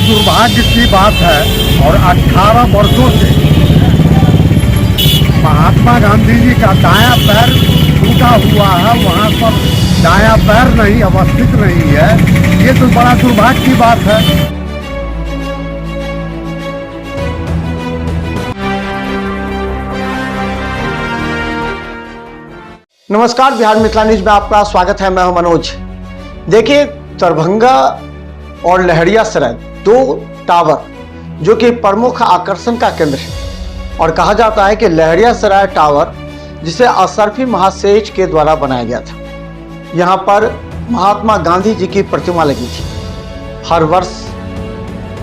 दुर्भाग्य की बात है। और 18 वर्षों से महात्मा गांधी जी का दायां पैर टूटा हुआ है, वहाँ पर दायां पैर नहीं अवस्थित नहीं है। ये तो बड़ा दुर्भाग्य की बात है। नमस्कार, बिहार मिथिला न्यूज में आपका स्वागत है। मैं हूं मनोज। देखिए, दरभंगा और लहरियासराय दो टावर जो कि प्रमुख आकर्षण का केंद्र है, और कहा जाता है कि लहरियासराय टावर जिसे असरफी महासेठ के द्वारा बनाया गया था, यहाँ पर महात्मा गांधी जी की प्रतिमा लगी थी। हर वर्ष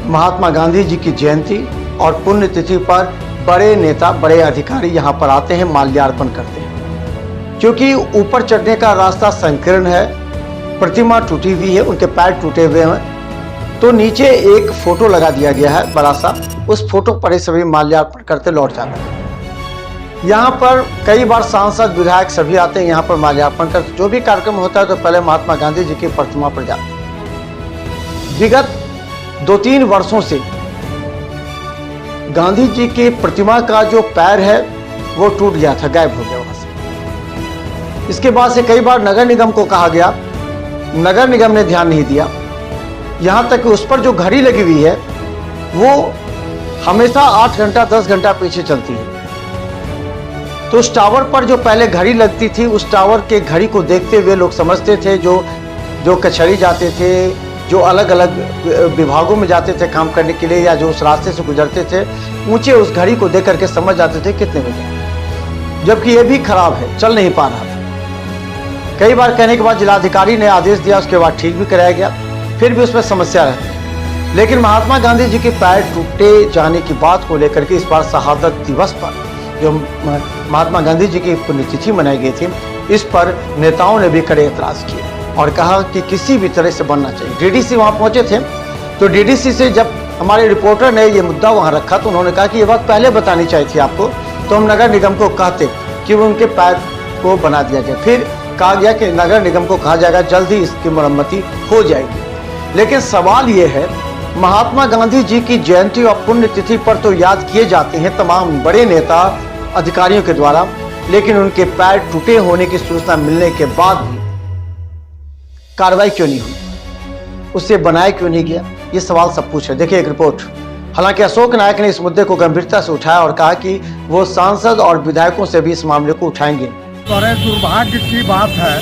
महात्मा गांधी जी की जयंती और पुण्यतिथि पर बड़े नेता, बड़े अधिकारी यहाँ पर आते हैं, माल्यार्पण करते हैं। क्योंकि ऊपर चढ़ने का रास्ता संकीर्ण है, प्रतिमा टूटी हुई है, उनके पैर टूटे हुए हैं, तो नीचे एक फोटो लगा दिया गया है बड़ा सा। उस फोटो पर ही सभी माल्यार्पण करते लौट जाते हैं। यहाँ पर कई बार सांसद, विधायक सभी आते हैं यहाँ पर माल्यार्पण करते। जो भी कार्यक्रम होता है तो पहले महात्मा गांधी जी की प्रतिमा पर जाते हैं। विगत 2-3 वर्षों से गांधी जी की प्रतिमा का जो पैर है वो टूट गया था, गायब हो गया वहां से। इसके बाद से कई बार नगर निगम को कहा गया, नगर निगम ने ध्यान नहीं दिया। यहाँ तक कि उस पर जो घड़ी लगी हुई है वो हमेशा 8 घंटा 10 घंटा पीछे चलती है। तो उस टावर पर जो पहले घड़ी लगती थी, उस टावर के घड़ी को देखते हुए लोग समझते थे, जो कचहरी जाते थे, जो अलग अलग विभागों में जाते थे काम करने के लिए, या जो उस रास्ते से गुजरते थे, ऊंचे उस घड़ी को देख करके समझ जाते थे कितने बजे, जबकि ये भी खराब है, चल नहीं पा रहा था। कई बार कहने के बाद जिलाधिकारी ने आदेश दिया, उसके बाद ठीक भी कराया गया, फिर भी उसमें समस्या रहती है। लेकिन महात्मा गांधी जी के पैर टूटे जाने की बात को लेकर के इस बार शहादत दिवस पर जो महात्मा गांधी जी की पुण्यतिथि मनाई गई थी, इस पर नेताओं ने भी कड़े एतराज किए और कहा कि किसी भी तरह से बनना चाहिए। डीडीसी वहां पहुंचे थे, तो डीडीसी से जब हमारे रिपोर्टर ने ये मुद्दा वहां रखा तो उन्होंने कहा कि ये बात पहले बतानी चाहिए थी आपको, तो हम नगर निगम को कहते कि वो उनके पैर को बना दिया जाए। फिर कहा गया कि नगर निगम को कहा जाएगा, जल्द ही इसकी मरम्मती हो जाएगी। लेकिन सवाल ये है, महात्मा गांधी जी की जयंती और पुण्यतिथि पर तो याद किए जाते हैं तमाम बड़े नेता अधिकारियों के द्वारा, लेकिन उनके पैर टूटे होने की सूचना मिलने के बाद भी कार्रवाई क्यों नहीं हुई, उससे बनाया क्यों नहीं गया, ये सवाल सब पूछे। देखिए एक रिपोर्ट। हालांकि अशोक नायक ने इस मुद्दे को गंभीरता से उठाया और कहा कि वो सांसद और विधायकों से भी इस मामले को उठाएंगे। बड़े दुर्भाग्य की बात है,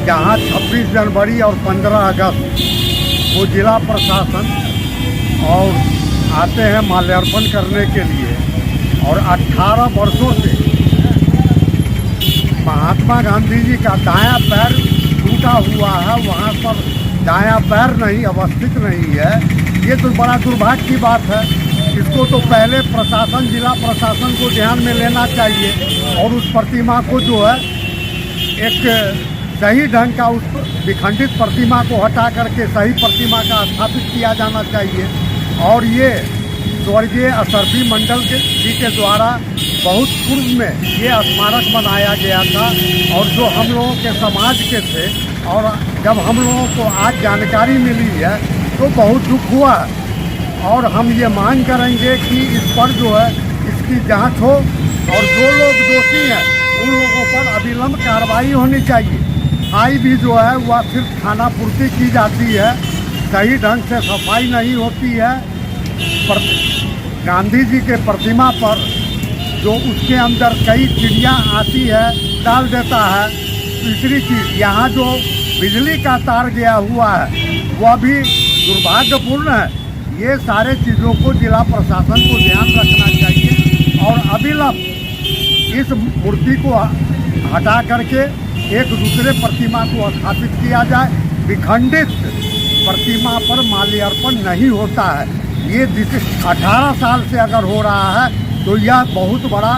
जहाँ 26 जनवरी और 15 अगस्त वो जिला प्रशासन और आते हैं माल्यार्पण करने के लिए, और 18 वर्षों से महात्मा गांधी जी का दायां पैर टूटा हुआ है, वहाँ पर दायां पैर नहीं अवस्थित नहीं है। ये तो बड़ा दुर्भाग्य की बात है। इसको तो पहले प्रशासन, जिला प्रशासन को ध्यान में लेना चाहिए और उस प्रतिमा को जो है एक सही ढंग का, उस विखंडित प्रतिमा को हटा करके सही प्रतिमा का स्थापित किया जाना चाहिए। और ये स्वर्गीय असरफी मंडल जी के द्वारा बहुत पूर्व में ये स्मारक बनाया गया था, और जो हम लोगों के समाज के थे, और जब हम लोगों को आज जानकारी मिली है तो बहुत दुख हुआ है। और हम ये मांग करेंगे कि इस पर जो है इसकी जांच हो, और जो लोग दोषी हैं उन लोगों पर अविलंब कार्रवाई होनी चाहिए। सफाई भी जो है वह सिर्फ खाना पूर्ति की जाती है, सही ढंग से सफाई नहीं होती है। गांधी जी के प्रतिमा पर जो उसके अंदर कई चिड़िया आती है, डाल देता है। तीसरी चीज़, यहाँ जो बिजली का तार गया हुआ है वह भी दुर्भाग्यपूर्ण है। ये सारे चीज़ों को जिला प्रशासन को ध्यान रखना चाहिए और अविलंब इस मूर्ति को हटा करके एक दूसरे प्रतिमा को स्थापित किया जाए। विखंडित प्रतिमा पर माल्यार्पण नहीं होता है। ये 18 साल से अगर हो रहा है तो यह बहुत बड़ा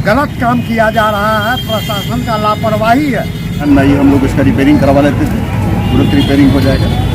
गलत काम किया जा रहा है, प्रशासन का लापरवाही है। नहीं, हम लोग इसका रिपेयरिंग करवा लेते थे, तुरंत रिपेयरिंग हो जाएगा।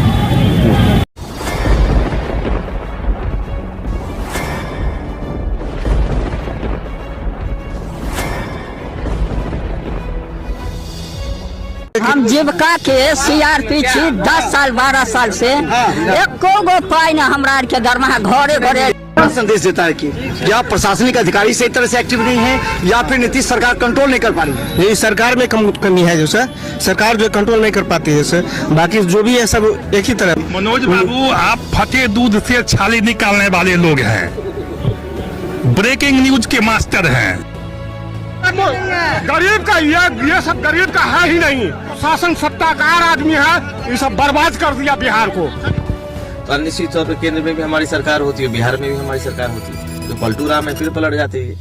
हम जीविका के सीआरपी छी 10 साल 12 साल से एको गो पाई न हमरा के दरमाहा घरे घरे संदेश देता है कि या प्रशासनिक अधिकारी सही तरह से एक्टिव नहीं है या फिर नीतीश सरकार कंट्रोल नहीं कर पा रही है। ये सरकार में कमी है जो सर, सरकार जो कंट्रोल नहीं कर पाती है सर, बाकी जो भी है सब एक ही तरह। मनोज बाबू, आप फटे दूध से छाली निकालने वाले लोग हैं, ब्रेकिंग न्यूज के मास्टर हैं। गरीब का ये सब गरीब का है ही नहीं। शासन सत्ताकार आदमी है, ये सब बर्बाद कर दिया बिहार को। तो निश्चित तौर पर केंद्र में भी हमारी सरकार होती है, बिहार में भी हमारी सरकार होती है, तो पलटू राम है फिर पलट जाती है।